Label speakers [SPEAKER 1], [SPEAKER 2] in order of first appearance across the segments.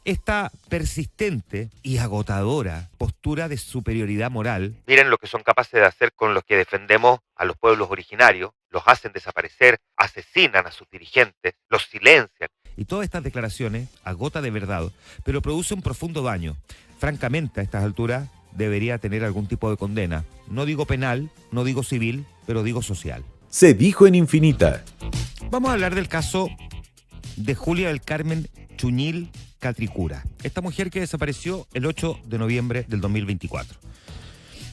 [SPEAKER 1] esta persistente y agotadora postura de superioridad moral. Miren lo que son capaces de hacer con los que defendemos a los pueblos originarios, los hacen desaparecer, asesinan a sus dirigentes, los silencian. Y todas estas declaraciones agota de verdad, pero produce un profundo daño. Francamente, a estas alturas debería tener algún tipo de condena. No digo penal, no digo civil, pero digo social.
[SPEAKER 2] Se dijo en Infinita.
[SPEAKER 1] Vamos a hablar del caso de Julia del Carmen Chuñil Catricura, esta mujer que desapareció el 8 de noviembre del 2024.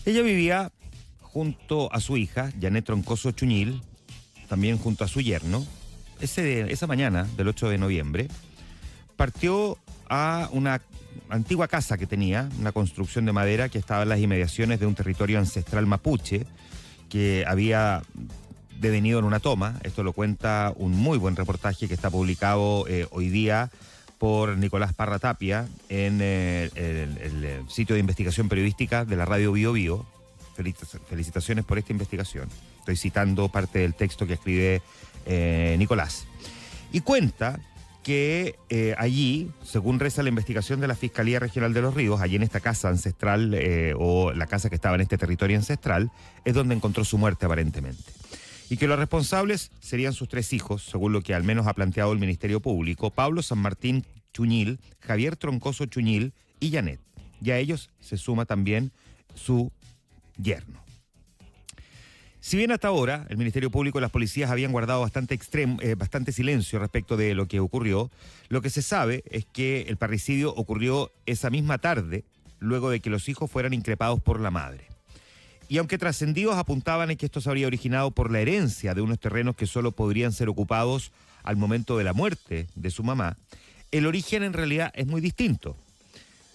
[SPEAKER 1] Ella vivía junto a su hija, Janet Troncoso Chuñil, también junto a su yerno. Esa mañana del 8 de noviembre partió a una antigua casa que tenía, una construcción de madera que estaba en las inmediaciones de un territorio ancestral mapuche que había devenido en una toma. Esto lo cuenta un muy buen reportaje que está publicado hoy día por Nicolás Parra Tapia en el sitio de investigación periodística de la radio Bío Bío. Felicitaciones por esta investigación. Estoy citando parte del texto que escribe Nicolás. Y cuenta que allí, según reza la investigación de la Fiscalía Regional de Los Ríos, allí en esta casa ancestral o la casa que estaba en este territorio ancestral, es donde encontró su muerte aparentemente. Y que los responsables serían sus 3 hijos, según lo que al menos ha planteado el Ministerio Público: Pablo San Martín Chuñil, Javier Troncoso Chuñil y Janet. Y a ellos se suma también su yerno. Si bien hasta ahora el Ministerio Público y las policías habían guardado bastante silencio respecto de lo que ocurrió, lo que se sabe es que el parricidio ocurrió esa misma tarde, luego de que los hijos fueran increpados por la madre. Y aunque trascendidos apuntaban en que esto se habría originado por la herencia de unos terrenos que solo podrían ser ocupados al momento de la muerte de su mamá, el origen en realidad es muy distinto.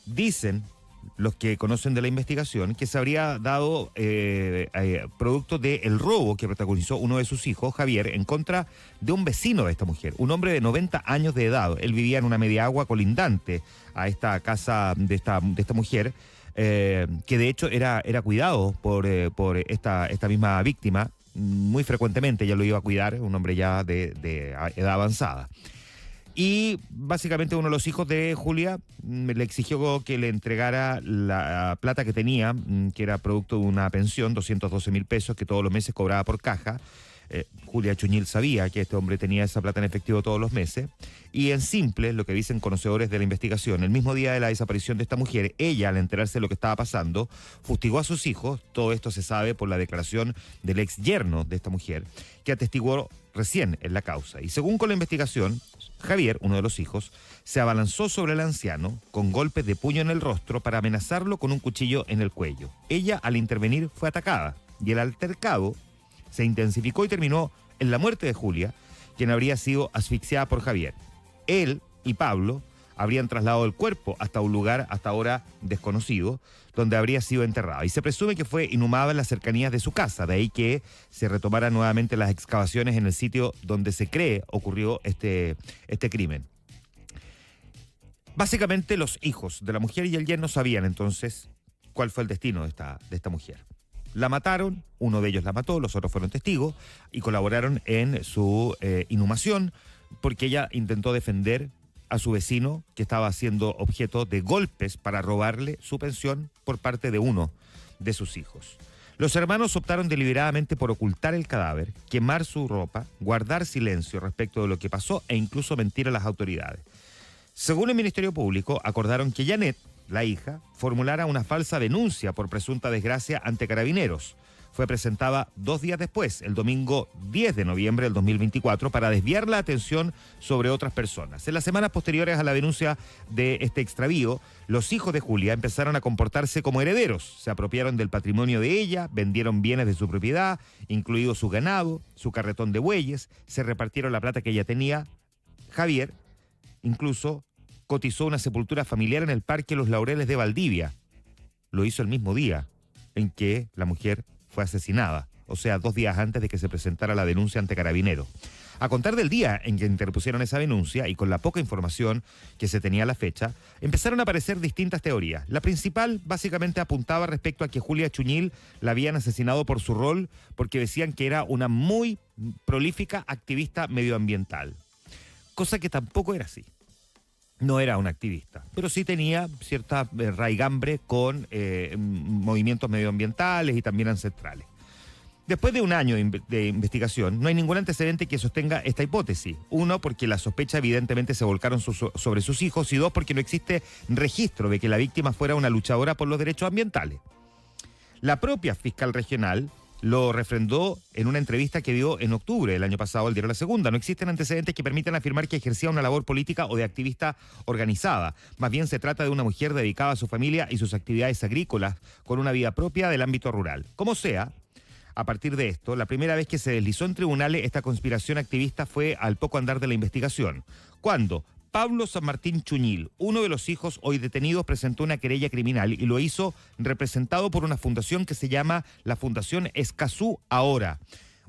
[SPEAKER 1] Dicen los que conocen de la investigación que se habría dado producto del robo que protagonizó uno de sus hijos, Javier, en contra de un vecino de esta mujer, un hombre de 90 años de edad. Él vivía en una media agua colindante a esta casa de esta mujer, que de hecho era cuidado por esta misma víctima muy frecuentemente. Ella lo iba a cuidar, un hombre ya de edad avanzada. Y básicamente uno de los hijos de Julia le exigió que le entregara la plata que tenía, que era producto de una pensión, 212.000 pesos, que todos los meses cobraba por caja. Julia Chuñil sabía que este hombre tenía esa plata en efectivo todos los meses. Y en simple, lo que dicen conocedores de la investigación, el mismo día de la desaparición de esta mujer, ella, al enterarse de lo que estaba pasando, fustigó a sus hijos. Todo esto se sabe por la declaración del ex yerno de esta mujer, que atestiguó recién en la causa. Y según con la investigación, Javier, uno de los hijos, se abalanzó sobre el anciano con golpes de puño en el rostro para amenazarlo con un cuchillo en el cuello. Ella, al intervenir, fue atacada y el altercado se intensificó y terminó en la muerte de Julia, quien habría sido asfixiada por Javier. Él y Pablo habrían trasladado el cuerpo hasta un lugar hasta ahora desconocido, donde habría sido enterrado. Y se presume que fue inhumada en las cercanías de su casa, de ahí que se retomaran nuevamente las excavaciones en el sitio donde se cree ocurrió este crimen. Básicamente los hijos de la mujer y el yerno sabían entonces cuál fue el destino de esta mujer. La mataron, uno de ellos la mató, los otros fueron testigos y colaboraron en su inhumación porque ella intentó defender a su vecino que estaba siendo objeto de golpes para robarle su pensión por parte de uno de sus hijos. Los hermanos optaron deliberadamente por ocultar el cadáver, quemar su ropa, guardar silencio respecto de lo que pasó e incluso mentir a las autoridades. Según el Ministerio Público, acordaron que Janet, la hija, formulara una falsa denuncia por presunta desgracia ante Carabineros. Fue presentada 2 días después, el domingo 10 de noviembre del 2024, para desviar la atención sobre otras personas. En las semanas posteriores a la denuncia de este extravío, los hijos de Julia empezaron a comportarse como herederos. Se apropiaron del patrimonio de ella, vendieron bienes de su propiedad, incluido su ganado, su carretón de bueyes, se repartieron la plata que ella tenía. Javier incluso cotizó una sepultura familiar en el Parque Los Laureles de Valdivia. Lo hizo el mismo día en que la mujer fue asesinada, o sea, 2 días antes de que se presentara la denuncia ante Carabineros. A contar del día en que interpusieron esa denuncia y con la poca información que se tenía a la fecha, empezaron a aparecer distintas teorías. La principal básicamente apuntaba respecto a que Julia Chuñil la habían asesinado por su rol, porque decían que era una muy prolífica activista medioambiental, cosa que tampoco era así. No era una activista, pero sí tenía cierta raigambre con movimientos medioambientales y también ancestrales. Después de un año de investigación, no hay ningún antecedente que sostenga esta hipótesis. Uno, porque las sospechas evidentemente se volcaron sobre sus hijos, y dos, porque no existe registro de que la víctima fuera una luchadora por los derechos ambientales. La propia fiscal regional lo refrendó en una entrevista que dio en octubre del año pasado al diario La Segunda. No existen antecedentes que permitan afirmar que ejercía una labor política o de activista organizada. Más bien se trata de una mujer dedicada a su familia y sus actividades agrícolas, con una vida propia del ámbito rural. Como sea, a partir de esto, la primera vez que se deslizó en tribunales esta conspiración activista fue al poco andar de la investigación, cuando Pablo San Martín Chuñil, uno de los hijos hoy detenidos, presentó una querella criminal y lo hizo representado por una fundación que se llama la Fundación Escazú Ahora,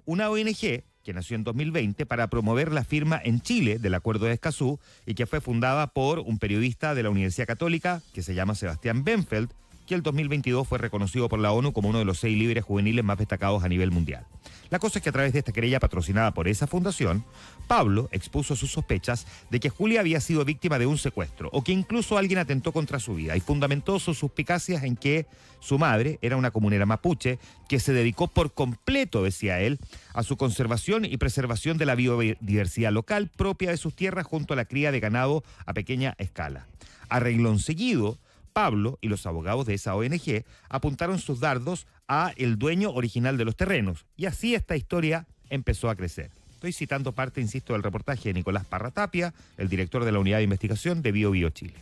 [SPEAKER 1] una ONG que nació en 2020 para promover la firma en Chile del Acuerdo de Escazú y que fue fundada por un periodista de la Universidad Católica que se llama Sebastián Benfeld, que el 2022 fue reconocido por la ONU como uno de los 6 líderes juveniles más destacados a nivel mundial. La cosa es que a través de esta querella patrocinada por esa fundación, Pablo expuso sus sospechas de que Julia había sido víctima de un secuestro o que incluso alguien atentó contra su vida, y fundamentó sus suspicacias en que su madre era una comunera mapuche que se dedicó por completo, decía él, a su conservación y preservación de la biodiversidad local propia de sus tierras junto a la cría de ganado a pequeña escala. A renglón seguido, Pablo y los abogados de esa ONG apuntaron sus dardos a el dueño original de los terrenos, y así esta historia empezó a crecer. Estoy citando parte, insisto, del reportaje de Nicolás Parra Tapia, el director de la Unidad de Investigación de Bio Chile.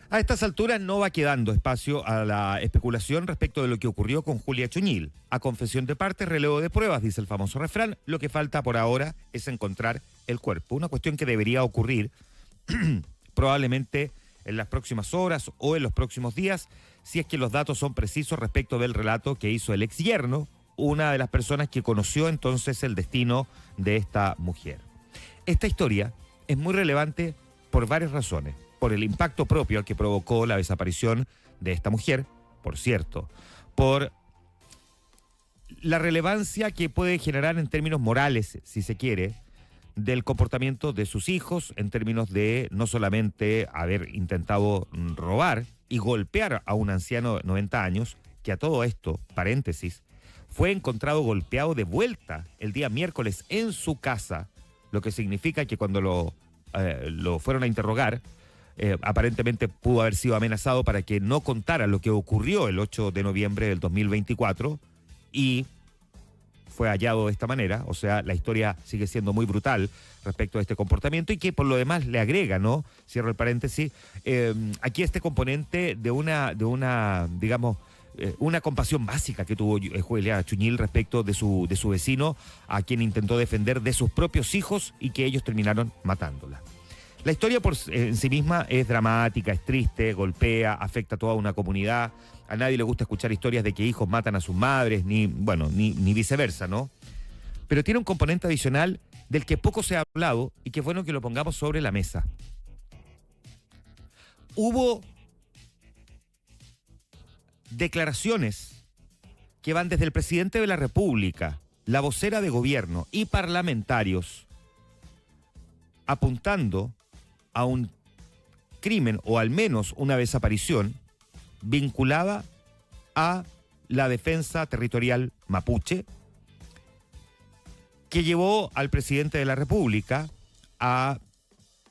[SPEAKER 1] A estas alturas no va quedando espacio a la especulación respecto de lo que ocurrió con Julia Chuñil. A confesión de parte, relevo de pruebas, dice el famoso refrán. Lo que falta por ahora es encontrar el cuerpo, una cuestión que debería ocurrir probablemente en las próximas horas o en los próximos días, si es que los datos son precisos respecto del relato que hizo el exyerno, una de las personas que conoció entonces el destino de esta mujer. Esta historia es muy relevante por varias razones. Por el impacto propio al que provocó la desaparición de esta mujer, por cierto, por la relevancia que puede generar en términos morales, si se quiere, del comportamiento de sus hijos, en términos de no solamente haber intentado robar y golpear a un anciano de 90 años, que a todo esto, paréntesis, fue encontrado golpeado de vuelta el día miércoles en su casa, lo que significa que cuando lo fueron a interrogar, aparentemente pudo haber sido amenazado para que no contara lo que ocurrió el 8 de noviembre del 2024 y fue hallado de esta manera. O sea, la historia sigue siendo muy brutal respecto a este comportamiento y que por lo demás le agrega, ¿no? Cierro el paréntesis, aquí este componente de una digamos, una compasión básica que tuvo Julia Chuñil respecto de su vecino, a quien intentó defender de sus propios hijos y que ellos terminaron matándola. La historia en sí misma es dramática, es triste, golpea, afecta a toda una comunidad. A nadie le gusta escuchar historias de que hijos matan a sus madres, ni viceversa, ¿no? Pero tiene un componente adicional del que poco se ha hablado y que es bueno que lo pongamos sobre la mesa. Hubo declaraciones que van desde el presidente de la República, la vocera de gobierno y parlamentarios apuntando a un crimen o al menos una desaparición vinculada a la defensa territorial mapuche, que llevó al presidente de la República a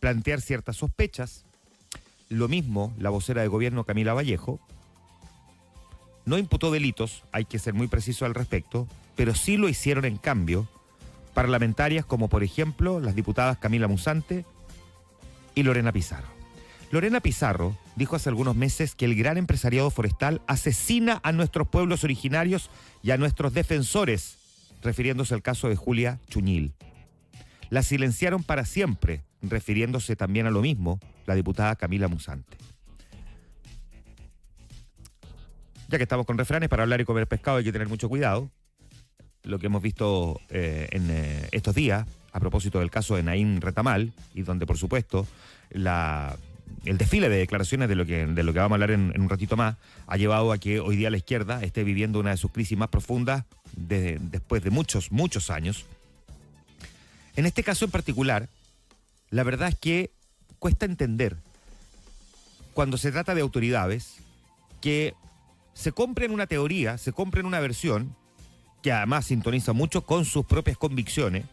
[SPEAKER 1] plantear ciertas sospechas. Lo mismo la vocera de gobierno Camila Vallejo. No imputó delitos, hay que ser muy preciso al respecto, pero sí lo hicieron en cambio parlamentarias como por ejemplo las diputadas Camila Musante y Lorena Pizarro. Lorena Pizarro dijo hace algunos meses que el gran empresariado forestal asesina a nuestros pueblos originarios y a nuestros defensores, refiriéndose al caso de Julia Chuñil. La silenciaron para siempre, refiriéndose también a lo mismo la diputada Camila Musante. Ya que estamos con refranes, para hablar y comer pescado hay que tener mucho cuidado. Lo que hemos visto en estos días, a propósito del caso de Naín Retamal, y donde por supuesto el desfile de declaraciones de lo que vamos a hablar en un ratito más, ha llevado a que hoy día la izquierda esté viviendo una de sus crisis más profundas después de muchos años. En este caso en particular, la verdad es que cuesta entender cuando se trata de autoridades que se compren una teoría, se compren una versión, que además sintoniza mucho con sus propias convicciones,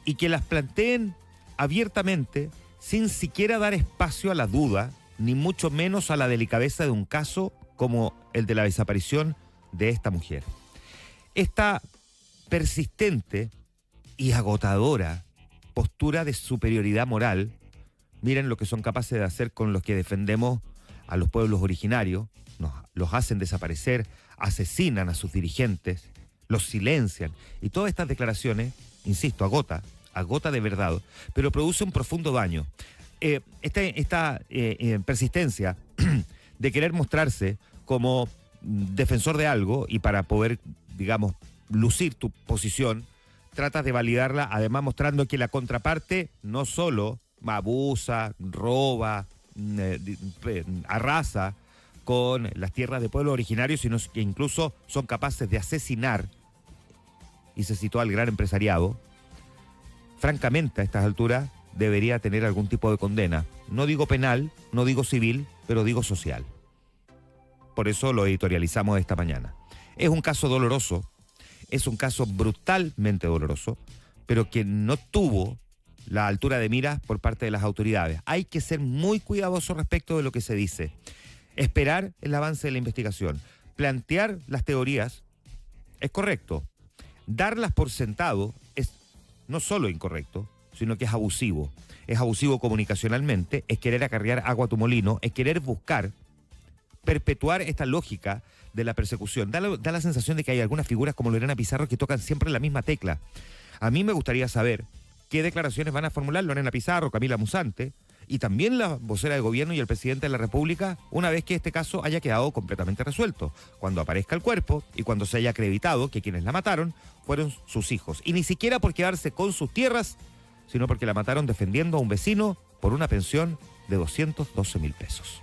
[SPEAKER 1] y que las planteen abiertamente, sin siquiera dar espacio a la duda, ni mucho menos a la delicadeza de un caso como el de la desaparición de esta mujer. Esta persistente y agotadora postura de superioridad moral, miren lo que son capaces de hacer con los que defendemos a los pueblos originarios, los hacen desaparecer, asesinan a sus dirigentes, los silencian, y todas estas declaraciones, insisto, agota de verdad, pero produce un profundo daño. Esta persistencia de querer mostrarse como defensor de algo y para poder, digamos, lucir tu posición, tratas de validarla, además mostrando que la contraparte no solo abusa, roba, arrasa con las tierras de pueblos originarios, sino que incluso son capaces de asesinar, y se citó al gran empresariado. Francamente, a estas alturas debería tener algún tipo de condena. No digo penal, no digo civil, pero digo social. Por eso lo editorializamos esta mañana. Es un caso doloroso, es un caso brutalmente doloroso, pero que no tuvo la altura de miras por parte de las autoridades. Hay que ser muy cuidadoso respecto de lo que se dice. Esperar el avance de la investigación. Plantear las teorías es correcto. Darlas por sentado es no solo incorrecto, sino que es abusivo. Es abusivo comunicacionalmente, es querer acarrear agua a tu molino, es querer buscar perpetuar esta lógica de la persecución. Da la sensación de que hay algunas figuras como Lorena Pizarro que tocan siempre la misma tecla. A mí me gustaría saber qué declaraciones van a formular Lorena Pizarro, Camila Musante y también la vocera de gobierno y el presidente de la República una vez que este caso haya quedado completamente resuelto, cuando aparezca el cuerpo y cuando se haya acreditado que quienes la mataron fueron sus hijos. Y ni siquiera por quedarse con sus tierras, sino porque la mataron defendiendo a un vecino por una pensión de 212.000 pesos.